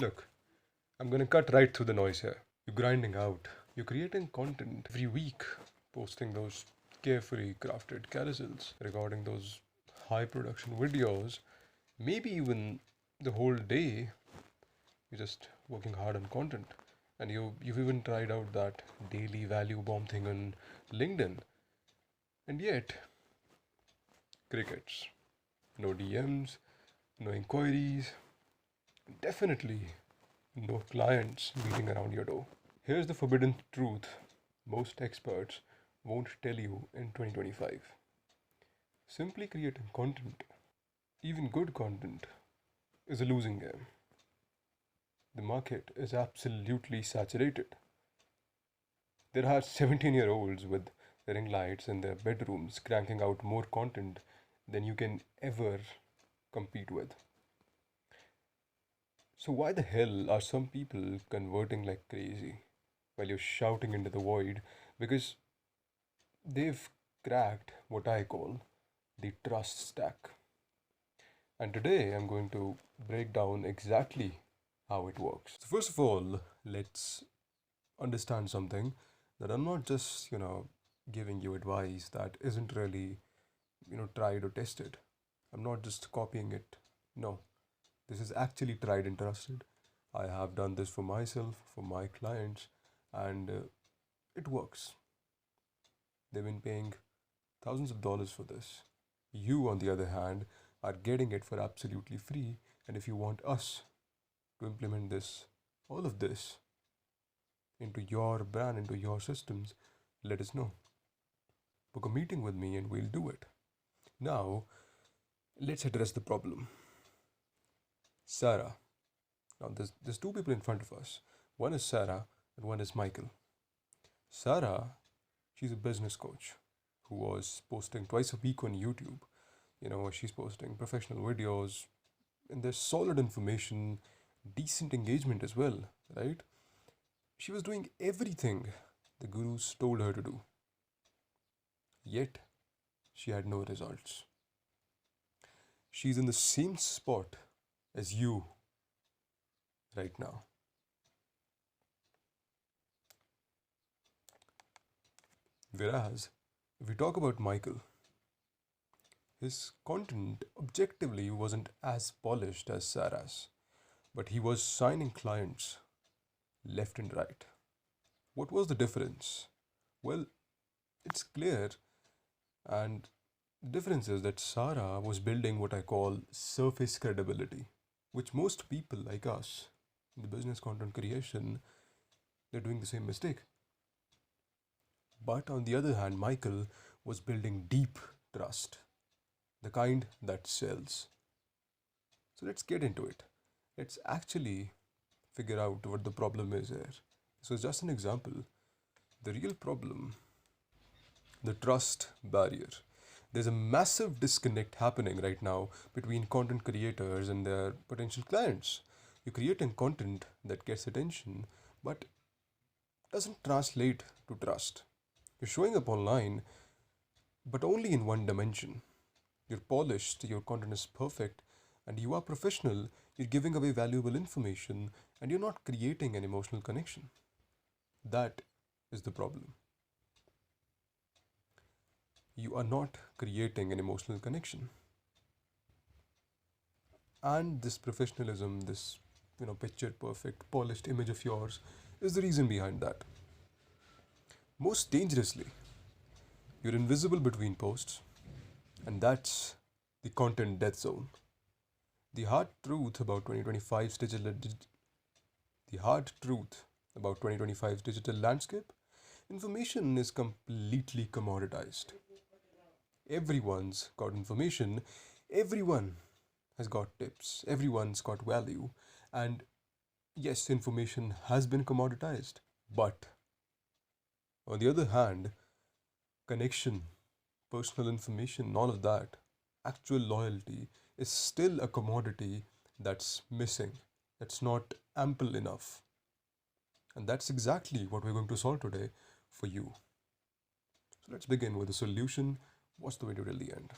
Look, I'm gonna cut right through the noise here. You're grinding out. You're creating content every week, posting those carefully crafted carousels, recording those high production videos, maybe even the whole day. You're just working hard on content. And you've even tried out that daily value bomb thing on LinkedIn. And yet, crickets. No DMs, no inquiries, definitely no clients beating around your door. Here's the forbidden truth most experts won't tell you in 2025. Simply creating content, even good content, is a losing game. The market is absolutely saturated. There are 17-year-olds with ring lights in their bedrooms cranking out more content than you can ever compete with. So, why the hell are some people converting like crazy while you're shouting into the void? Because they've cracked what I call the trust stack. And today I'm going to break down exactly how it works. So, first of all, let's understand something that I'm not just, giving you advice that isn't really, tried or tested. I'm not just copying it. No, this is actually tried and trusted. I have done this for myself, for my clients, and it works. They've been paying thousands of dollars for this. You, on the other hand, are getting it for absolutely free. And if you want us to implement this, all of this, into your brand, into your systems, let us know. Book a meeting with me and we'll do it. Now, let's address the problem. Sarah. Now, there's two people in front of us. One is Sarah and one is Michael. Sarah, she's a business coach who was posting twice a week on YouTube. She's posting professional videos and there's solid information, decent engagement as well, right? She was doing everything the gurus told her to do. Yet, she had no results. She's in the same spot as you right now. Whereas, if we talk about Michael, his content objectively wasn't as polished as Sarah's, but he was signing clients left and right. What was the difference? Well, it's clear, and the difference is that Sarah was building what I call surface credibility, which most people like us in the business content creation, they're doing the same mistake. But on the other hand, Michael was building deep trust, the kind that sells. So let's get into it. Let's actually figure out what the problem is here. So, just an example. The real problem, the trust barrier. There's a massive disconnect happening right now between content creators and their potential clients. You're creating content that gets attention but doesn't translate to trust. You're showing up online but only in one dimension. You're polished, your content is perfect, and you are professional, you're giving away valuable information, and you're not creating an emotional connection. That is the problem. You are not creating an emotional connection. And this professionalism, this picture perfect, polished image of yours is the reason behind that. Most dangerously, you're invisible between posts, and that's the content death zone. The hard truth about 2025's digital the hard truth about 2025's digital landscape, information is completely commoditized. Everyone's got information, everyone has got tips, everyone's got value, and yes, information has been commoditized. But on the other hand, connection, personal information, all of that, actual loyalty is still a commodity that's missing, that's not ample enough. And that's exactly what we're going to solve today for you. So let's begin with the solution. Watch the video till the end.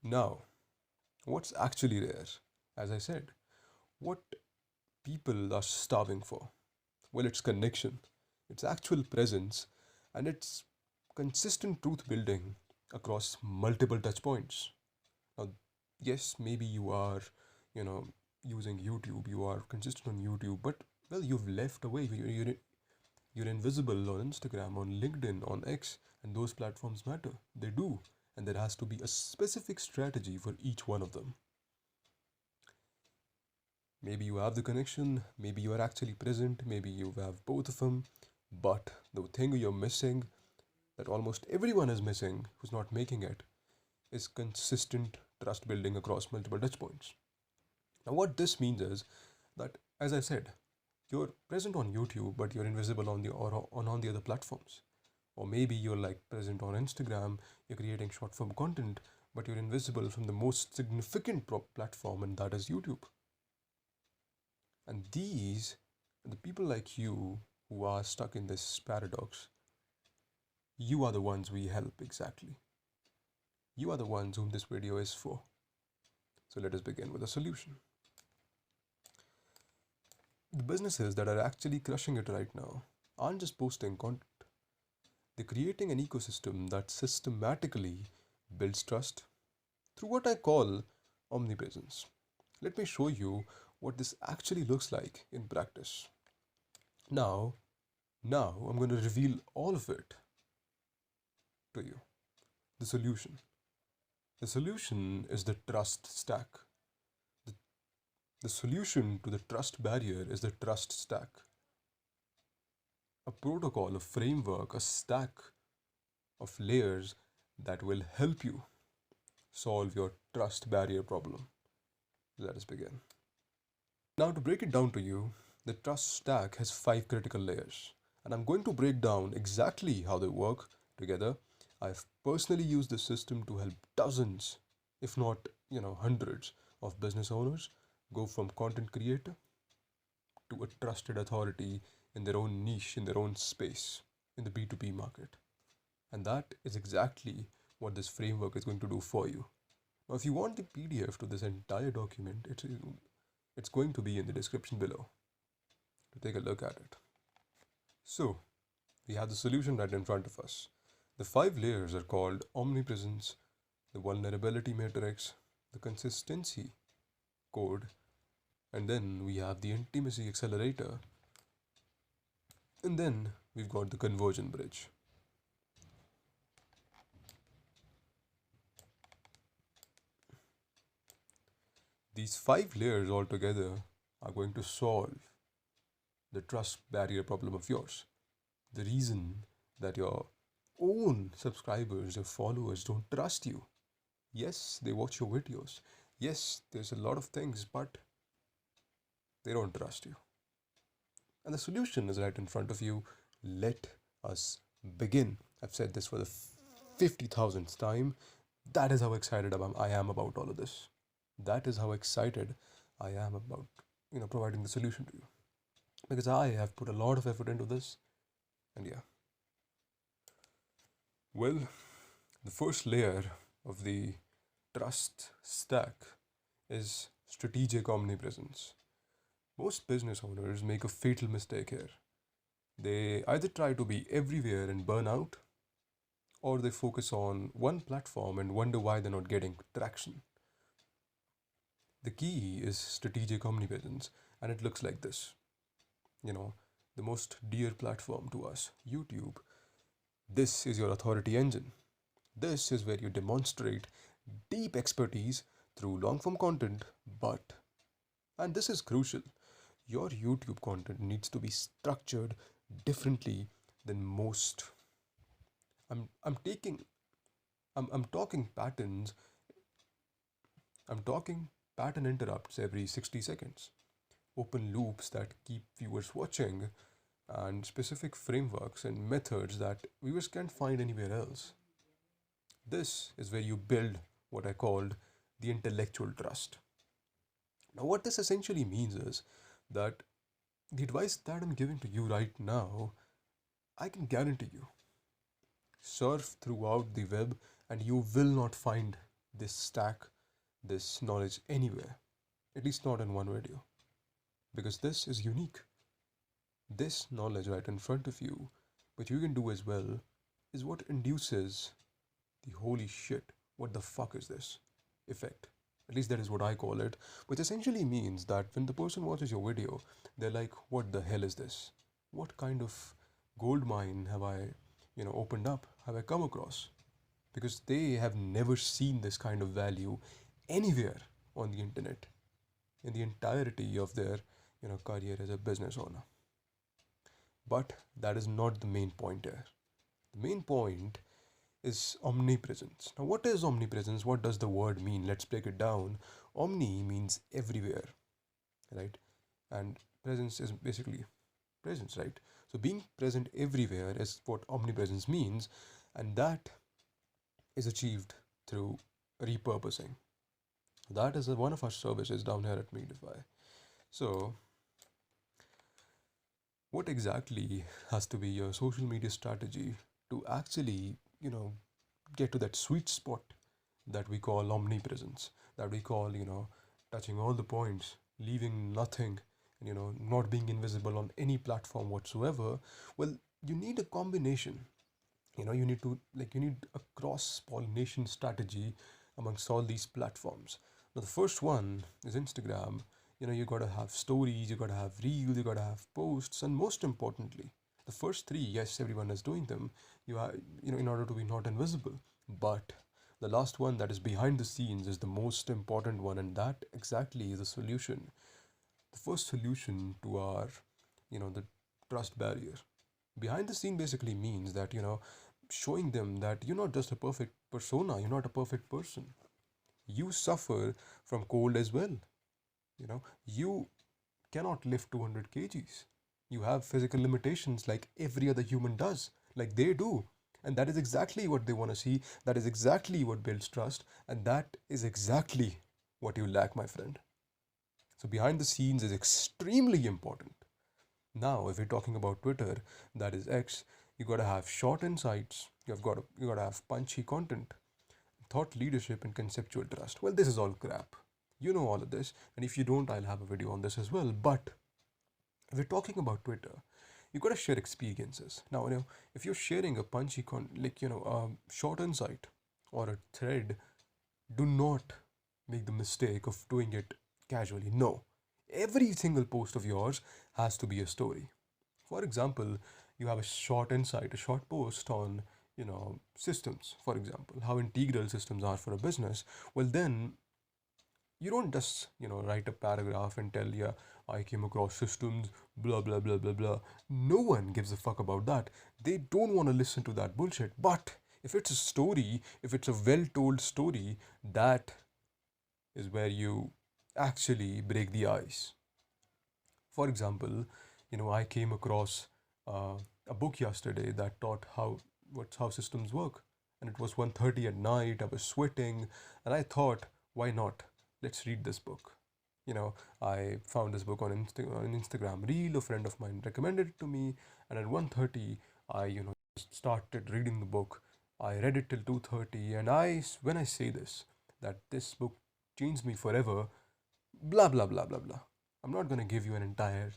Now, What's actually rare? As I said, what people are starving for? Well, it's connection, it's actual presence, and it's consistent truth building across multiple touch points. Now, yes, maybe you are, you know, using YouTube, you are consistent on YouTube, but well, you've left away. You're invisible on Instagram, on LinkedIn, on X, and those platforms matter. They do. And there has to be a specific strategy for each one of them. Maybe you have the connection, maybe you are actually present, maybe you have both of them, but the thing you're missing, that almost everyone is missing who's not making it, is consistent trust building across multiple touch points. Now, what this means is that, as I said, you're present on YouTube, but you're invisible on the or on the other platforms. Or maybe you're like present on Instagram, you're creating short form content, but you're invisible from the most significant platform, and that is YouTube. And these, the people like you who are stuck in this paradox, you are the ones we help exactly. You are the ones whom this video is for. So let us begin with a solution. The businesses that are actually crushing it right now aren't just posting content, they're creating an ecosystem that systematically builds trust through what I call omnipresence. Let me show you what this actually looks like in practice. Now, now I'm going to reveal all of it to you. The solution. The solution is the trust stack. The, the solution to the trust barrier is the trust stack. A protocol, a framework, a stack of layers that will help you solve your trust barrier problem. Let us begin. Now, to break it down to you, the trust stack has 5 critical layers, and I'm going to break down exactly how they work together. I've personally used this system to help dozens, if not, hundreds of business owners go from content creator to a trusted authority in their own niche, in their own space, in the B2B market. And that is exactly what this framework is going to do for you. Now, if you want the PDF to this entire document, it's going to be in the description below to take a look at it. So, we have the solution right in front of us. The 5 layers are called omnipresence, the vulnerability matrix, the consistency code, and then we have the intimacy accelerator, and then we've got the conversion bridge. These 5 layers altogether are going to solve the trust barrier problem of yours. The reason that your own subscribers, your followers don't trust you. Yes, they watch your videos. Yes, there's a lot of things, but they don't trust you. And the solution is right in front of you. Let us begin. I've said this for the 50,000th time. That is how excited I am about all of this. That is how excited I am about, providing the solution to you. Because I have put a lot of effort into this. And yeah. Well, the first layer of the trust stack is strategic omnipresence. Most business owners make a fatal mistake here. They either try to be everywhere and burn out, or they focus on one platform and wonder why they're not getting traction. The key is strategic omnipresence, and it looks like this. The most dear platform to us, YouTube. This is your authority engine. This is where you demonstrate deep expertise through long form content, but, and this is crucial, your YouTube content needs to be structured differently than most. I'm taking I'm talking patterns. I'm talking pattern interrupts every 60 seconds. Open loops that keep viewers watching, and specific frameworks and methods that viewers can't find anywhere else. This is where you build what I called the intellectual trust. Now, what this essentially means is that the advice that I'm giving to you right now, I can guarantee you, surf throughout the web and you will not find this stack this knowledge anywhere, at least not in one video, because this is unique. This knowledge right in front of you, which you can do as well, is what induces the holy shit, what the fuck is this effect. At least that is what I call it, which essentially means that when the person watches your video, they're like, what the hell is this? What kind of gold mine have I, opened up? Have I come across? Because they have never seen this kind of value anywhere on the internet in the entirety of their, career as a business owner. But that is not the main point here. The main point is omnipresence. Now, what is omnipresence? What does the word mean? Let's break it down. Omni means everywhere, right? And presence is basically presence, right? So, being present everywhere is what omnipresence means, and that is achieved through repurposing. That is one of our services down here at Mediafy. So, what exactly has to be your social media strategy to actually, get to that sweet spot that we call omnipresence, that we call, touching all the points, leaving nothing, and, not being invisible on any platform whatsoever? Well, you need a combination. You need a cross pollination strategy amongst all these platforms. Now, the first one is Instagram. You gotta have stories, you gotta have reels, you gotta have posts, and most importantly, the first three, yes, everyone is doing them. You are, in order to be not invisible. But the last one, that is behind the scenes, is the most important one, and that exactly is the solution. The first solution to our, the trust barrier. Behind the scene basically means that, showing them that you're not just a perfect persona, you're not a perfect person. You suffer from cold as well. You cannot lift 200 kgs. You have physical limitations like every other human does, like they do. And that is exactly what they want to see. That is exactly what builds trust. And that is exactly what you lack, my friend. So, behind the scenes is extremely important. Now, if we're talking about Twitter, that is X, you gotta have short insights, you gotta have punchy content, thought leadership, and conceptual trust. Well, this is all crap. You know all of this, and if you don't, I'll have a video on this as well. But if we're talking about Twitter, you gotta share experiences. Now, if you're sharing a punchy short insight or a thread, do not make the mistake of doing it casually. No, every single post of yours has to be a story. For example, you have a short insight, a short post on, systems, for example, how integral systems are for a business. Well, then you don't just, write a paragraph and tell, yeah, I came across systems, blah, blah, blah, blah, blah. No one gives a fuck about that. They don't want to listen to that bullshit. But if it's a story, if it's a well told story, that is where you actually break the ice. For example, I came across a book yesterday that taught how systems work, and it was 1:30 at night. I was sweating, and I thought, why not? Let's read this book. I found this book on on Instagram Reel. A friend of mine recommended it to me, and at 1:30, I just started reading the book. I read it till 2:30, and when I say this, that this book changed me forever, blah blah blah blah blah. I'm not gonna give you an entire,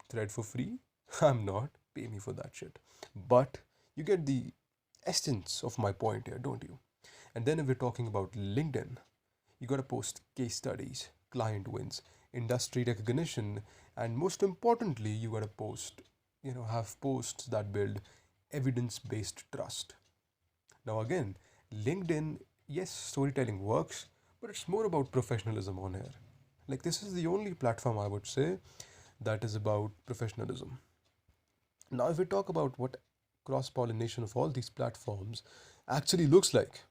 thread for free. I'm not. Pay me for that shit. But you get the essence of my point here, don't you? And then if we're talking about LinkedIn, you gotta post case studies, client wins, industry recognition, and most importantly, you gotta have posts that build evidence-based trust. Now again, LinkedIn, yes, storytelling works, but it's more about professionalism on here. Like, this is the only platform I would say that is about professionalism. Now, if we talk about what cross pollination of all these platforms actually looks like,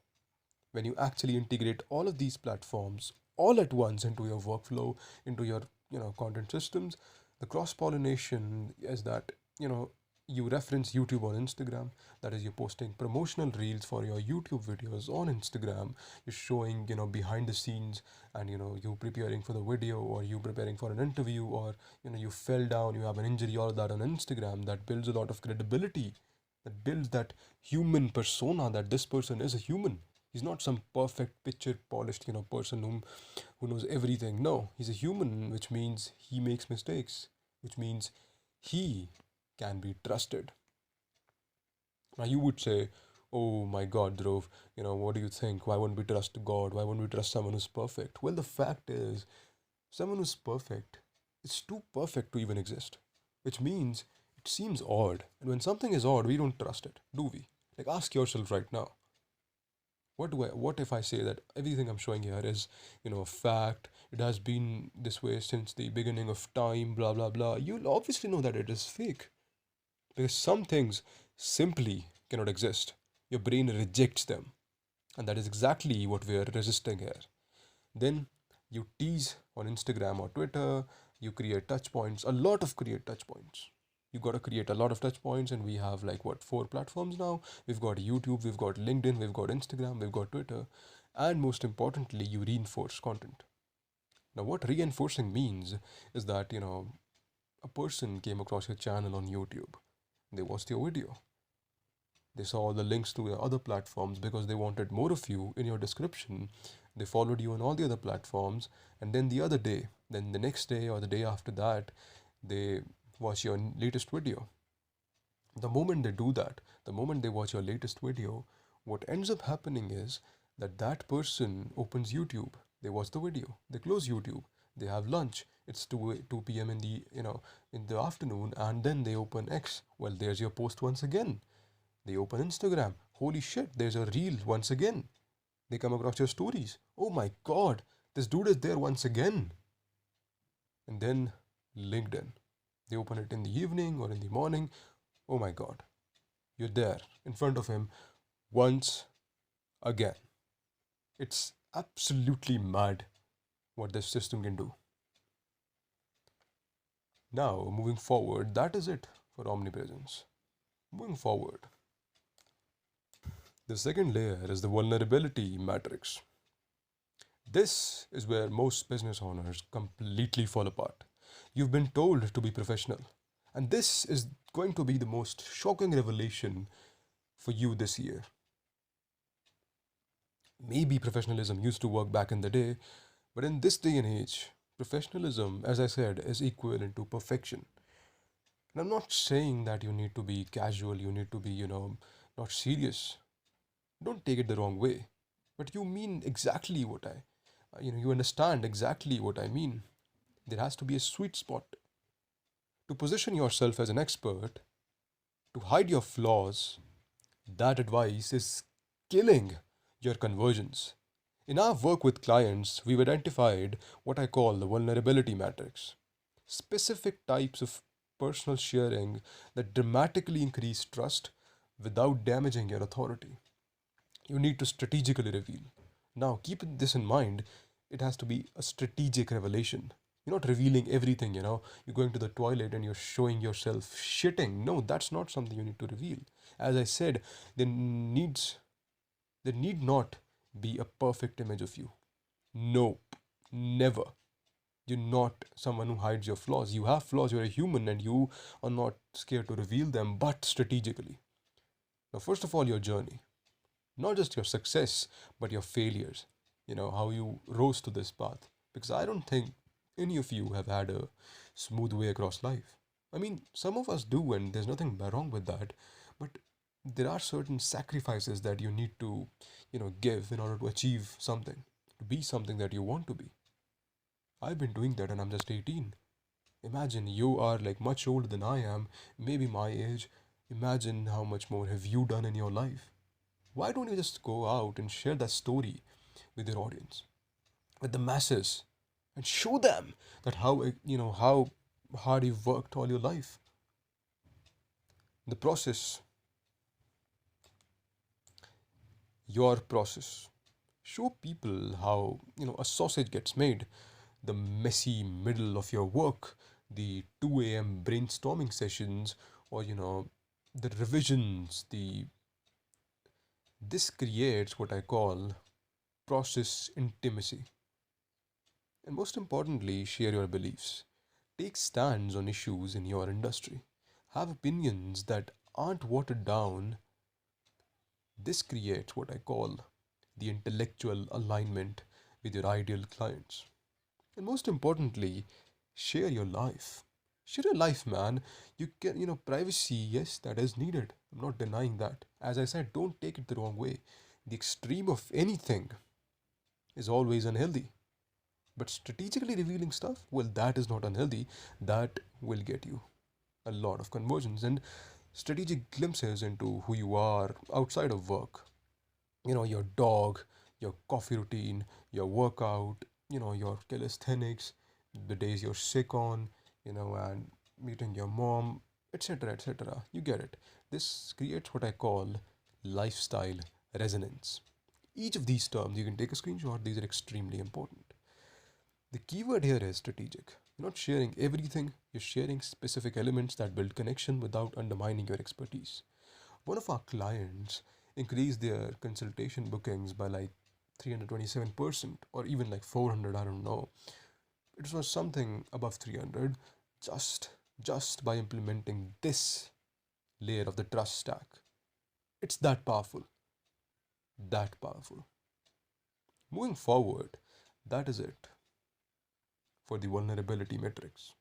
when you actually integrate all of these platforms all at once into your workflow, into your content systems, the cross pollination is that you reference YouTube on Instagram. That is, you're posting promotional reels for your YouTube videos on Instagram. You're showing behind the scenes, and you preparing for the video, or you preparing for an interview, or you fell down, you have an injury, all of that on Instagram. That builds a lot of credibility, that builds that human persona, that this person is a human. He's not some perfect picture polished, person who knows everything. No, he's a human, which means he makes mistakes, which means he can be trusted. Now you would say, "Oh my God, Dhruv, what do you think? Why won't we trust God? Why won't we trust someone who's perfect?" Well, the fact is, someone who's perfect is too perfect to even exist, which means it seems odd. And when something is odd, we don't trust it, do we? Like, ask yourself right now. What if I say that everything I'm showing here is, a fact? It has been this way since the beginning of time, blah blah blah. You'll obviously know that it is fake because some things simply cannot exist. Your brain rejects them, and that is exactly what we are resisting here. Then you tease on Instagram or Twitter, you create touch points, a lot of create touch points. You got to create a lot of touch points, and we have like what, four platforms now? We've got YouTube, we've got LinkedIn, we've got Instagram, we've got Twitter, and most importantly, you reinforce content. Now, what reinforcing means is that, a person came across your channel on YouTube, they watched your video, they saw the links to the other platforms because they wanted more of you in your description. They followed you on all the other platforms, and then the next day or the day after that, they watch your latest video. The moment they do that, the moment they watch your latest video, what ends up happening is that that person opens YouTube, they watch the video, they close YouTube, they have lunch. It's 2 p.m. in the in the afternoon, and then they open X. Well, there's your post once again. They open Instagram. Holy shit, there's a reel once again. They come across your stories. Oh my god, this dude is there once again. And then LinkedIn. They open it in the evening or in the morning. Oh my god, you're there in front of him once again. It's absolutely mad what this system can do. Now, moving forward, that is it for omnipresence. Moving forward, the second layer is the vulnerability matrix. This is where most business owners completely fall apart. You've been told to be professional, and this is going to be the most shocking revelation for you this year. Maybe professionalism used to work back in the day, but in this day and age, professionalism, as I said, is equivalent to perfection. And I'm not saying that you need to be casual, you need to be, not serious. Don't take it the wrong way. But you mean exactly what you understand exactly what I mean. There has to be a sweet spot to position yourself as an expert, to hide your flaws. That advice is killing your conversions. In our work with clients, we've identified what I call the vulnerability matrix. Specific types of personal sharing that dramatically increase trust without damaging your authority. You need to strategically reveal. Now, keep this in mind, it has to be a strategic revelation. You're not revealing everything, You're going to the toilet and you're showing yourself shitting. No, that's not something you need to reveal. As I said, there need not be a perfect image of you. Nope, never. You're not someone who hides your flaws. You have flaws, you're a human, and you are not scared to reveal them, but strategically. Now, first of all, your journey. Not just your success, but your failures. How you rose to this path. Because I don't think any of you have had a smooth way across life. I mean, some of us do, and there's nothing wrong with that. But there are certain sacrifices that you need to, give in order to achieve something, to be something that you want to be. I've been doing that and I'm just 18. Imagine you are like much older than I am, maybe my age. Imagine how much more have you done in your life. Why don't you just go out and share that story with your audience, with the masses, and show them that how hard you've worked all your life. The process, your process. Show people how a sausage gets made, the messy middle of your work, the 2 a.m. brainstorming sessions, or the revisions. The This creates what I call process intimacy. And most importantly, share your beliefs. Take stands on issues in your industry. Have opinions that aren't watered down. This creates what I call the intellectual alignment with your ideal clients. And most importantly, share your life. Share your life, man. You can, privacy, yes, that is needed. I'm not denying that. As I said, don't take it the wrong way. The extreme of anything is always unhealthy. But strategically revealing stuff, well, that is not unhealthy. That will get you a lot of conversions and strategic glimpses into who you are outside of work. Your dog, your coffee routine, your workout, your calisthenics, the days you're sick on, and meeting your mom, etc., etc. You get it. This creates what I call lifestyle resonance. Each of these terms, you can take a screenshot, these are extremely important. The keyword here is strategic. You're not sharing everything, you're sharing specific elements that build connection without undermining your expertise. One of our clients increased their consultation bookings by like 327% or even like 400, I don't know. It was something above 300 just just by implementing this layer of the trust stack. It's that powerful, that powerful. Moving forward, that is it for the vulnerability metrics.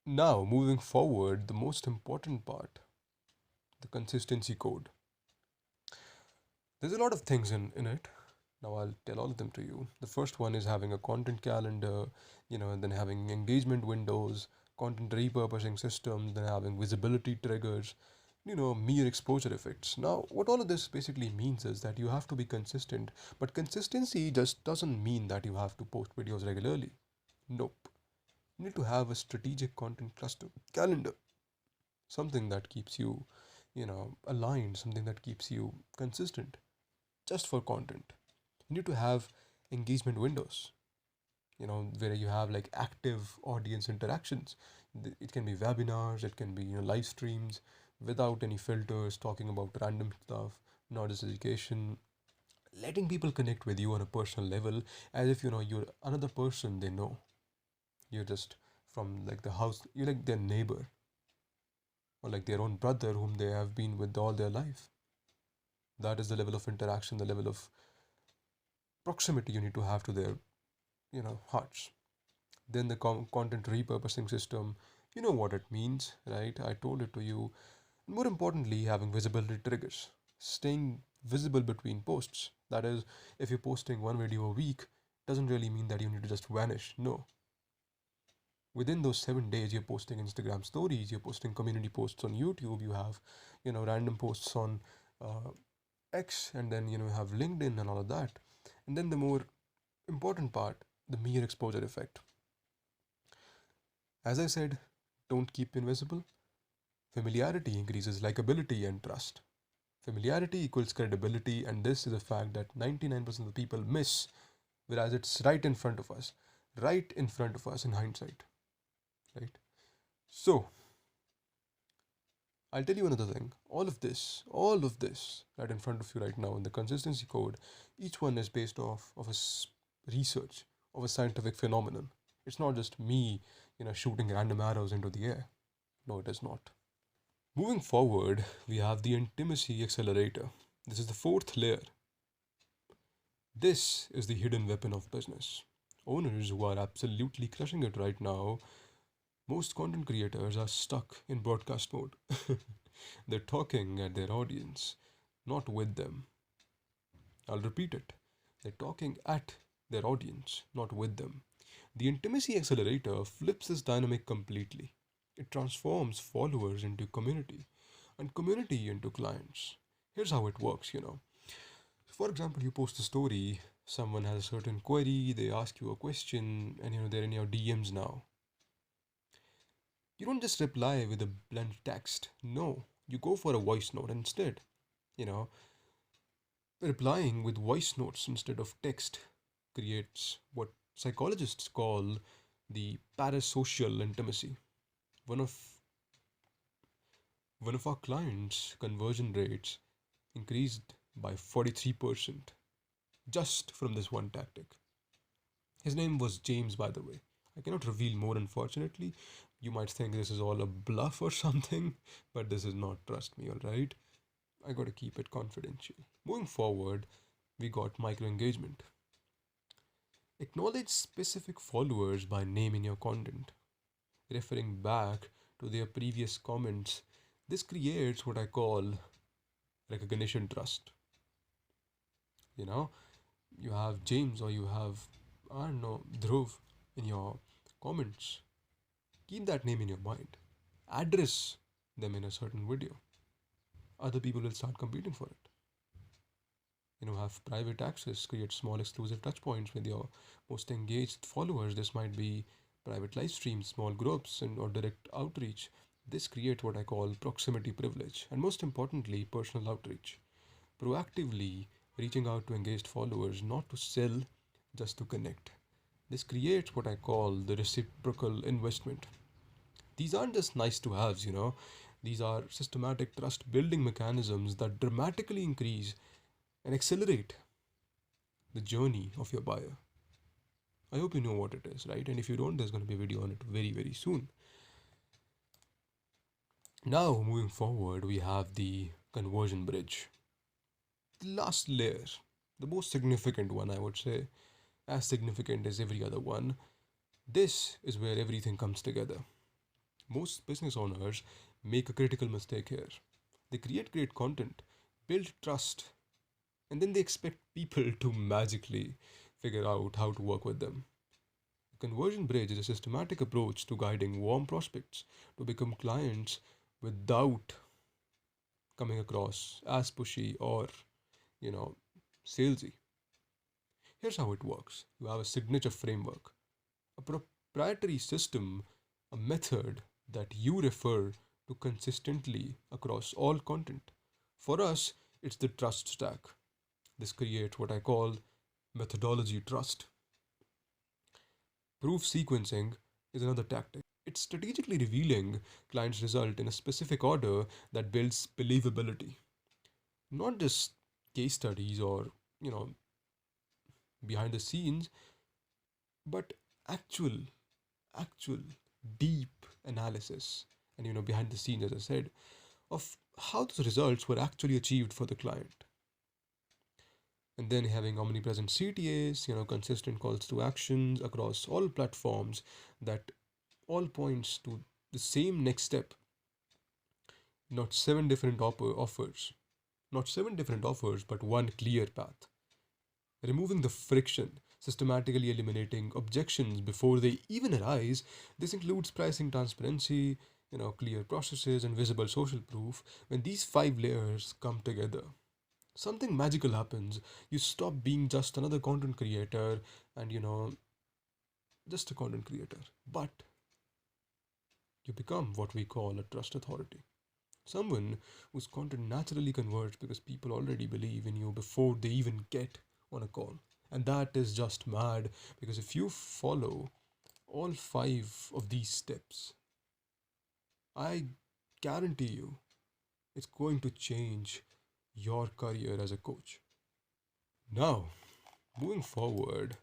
Now, moving forward, the most important part, the consistency code. There's a lot of things in it. Now I'll tell all of them to you. The first one is having a content calendar, and then having engagement windows, content repurposing systems, then having visibility triggers, mere exposure effects. Now, what all of this basically means is that you have to be consistent, but consistency just doesn't mean that you have to post videos regularly. Nope. You need to have a strategic content cluster calendar, something that keeps you, aligned, something that keeps you consistent just for content. You need to have engagement windows, where you have like active audience interactions. It can be webinars, it can be, live streams without any filters, talking about random stuff, not just education, letting people connect with you on a personal level as if, you're another person they know. You're just from like the house, you're like their neighbor or like their own brother whom they have been with all their life. That is the level of interaction, the level of proximity you need to have to their, hearts. Then the content repurposing system, you know what it means, right? I told it to you. More importantly, having visibility triggers, staying visible between posts. That is, if you're posting one video a week, doesn't really mean that you need to just vanish. No. Within those 7 days, you're posting Instagram stories, you're posting community posts on YouTube, you have, random posts on uh, X, and then, you have LinkedIn and all of that. And then the more important part, the mere exposure effect. As I said, don't keep invisible. Familiarity increases likability and trust. Familiarity equals credibility, and this is a fact that 99% of the people miss, whereas it's right in front of us in hindsight, right? So, I'll tell you another thing. All of this right in front of you right now in the consistency code, each one is based off of research of a scientific phenomenon. It's not just me, shooting random arrows into the air. No, it is not. Moving forward, we have the intimacy accelerator. This is the fourth layer. This is the hidden weapon of business. Owners who are absolutely crushing it right now, most content creators are stuck in broadcast mode. They're talking at their audience, not with them. I'll repeat it. They're talking at their audience, not with them. The intimacy accelerator flips this dynamic completely. It transforms followers into community and community into clients. Here's how it works. For example, you post a story, someone has a certain query, they ask you a question, and they're in your DMs now. You don't just reply with a blunt text. No, you go for a voice note instead. You know, replying with voice notes instead of text creates what psychologists call the parasocial intimacy. One of one of our clients' conversion rates increased by 43% just from this one tactic. His name was James, by the way. I cannot reveal more, unfortunately. You might think this is all a bluff or something, but this is not, trust me, alright? I gotta keep it confidential. Moving forward, We got micro engagement. Acknowledge specific followers by name in your content, referring back to their previous comments. This creates what I call recognition trust. You know, you have James or you have, I don't know, Dhruv in your comments. Keep that name in your mind. Address them in a certain video. Other people will start competing for it. Have private access, create small exclusive touch points with your most engaged followers. This might be private live streams, small groups, and or direct outreach. This create what I call proximity privilege, and most importantly, personal outreach. Proactively reaching out to engaged followers, not to sell, just to connect. This creates what I call the reciprocal investment. These aren't just nice to haves. These are systematic trust building mechanisms that dramatically increase and accelerate the journey of your buyer. I hope you know what it is, right? And if you don't, there's going to be a video on it very, very soon. Now, moving forward, we have the conversion bridge. The last layer, the most significant one, I would say, as significant as every other one. This is where everything comes together. Most business owners make a critical mistake here. They create great content, build trust, and then they expect people to magically figure out how to work with them. The conversion bridge is a systematic approach to guiding warm prospects to become clients without coming across as pushy or, you know, salesy. Here's how it works: you have a signature framework, a proprietary system, a method that you refer to consistently across all content. For us, it's the trust stack. This creates what I call methodology trust. Proof sequencing is another tactic. It's strategically revealing clients' result in a specific order that builds believability. Not just case studies or, you know, behind the scenes, but actual, actual deep analysis and, behind the scenes, as I said, of how those results were actually achieved for the client. And then having omnipresent CTAs, consistent calls to actions across all platforms that all points to the same next step, not seven different offers, not seven different offers, but one clear path. Removing the friction, systematically eliminating objections before they even arise. This includes pricing transparency, clear processes, and visible social proof. When these five layers come together, something magical happens. You stop being just another content creator and, just a content creator, but you become what we call a trust authority. Someone whose content naturally converts because people already believe in you before they even get on a call. And that is just mad, because if you follow all five of these steps, I guarantee you it's going to change your career as a coach. Now, moving forward,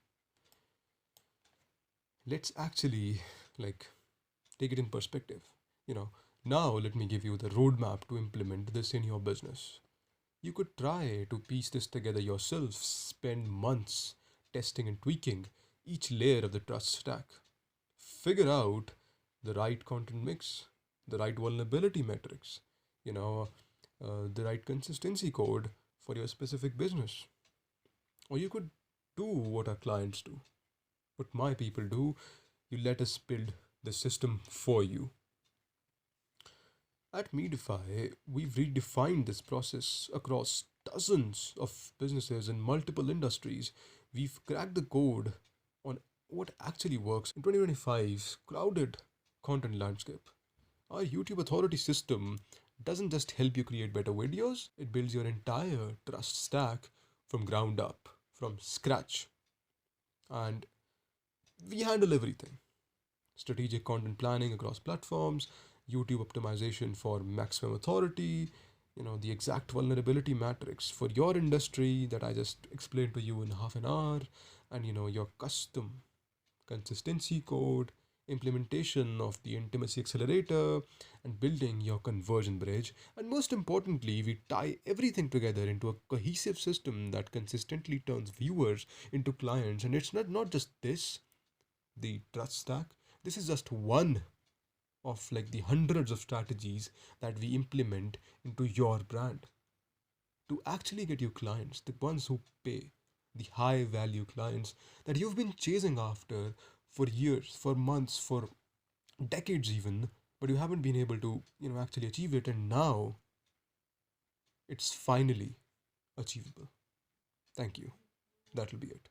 let's actually like take it in perspective. You know, Now let me give you the roadmap to implement this in your business. You could try to piece this together yourself, spend months testing and tweaking each layer of the trust stack. Figure out the right content mix, the right vulnerability metrics, you know, the right consistency code for your specific business. Or you could do what our clients do, what my people do. You let us build the system for you. At Mediafy, we've redefined this process across dozens of businesses in multiple industries. We've cracked the code on what actually works in 2025's crowded content landscape. Our YouTube authority system doesn't just help you create better videos, it builds your entire trust stack from ground up, from scratch. And we handle everything: strategic content planning across platforms, YouTube optimization for maximum authority, the exact vulnerability matrix for your industry that I just explained to you in half an hour, and your custom consistency code, implementation of the intimacy accelerator, and building your conversion bridge. And most importantly, we tie everything together into a cohesive system that consistently turns viewers into clients. And it's not just this, the trust stack. This is just one of like the hundreds of strategies that we implement into your brand to actually get you clients, the ones who pay, the high value clients that you've been chasing after for years, for months, for decades even, but you haven't been able to, actually achieve it, and now it's finally achievable. Thank you. That'll be it.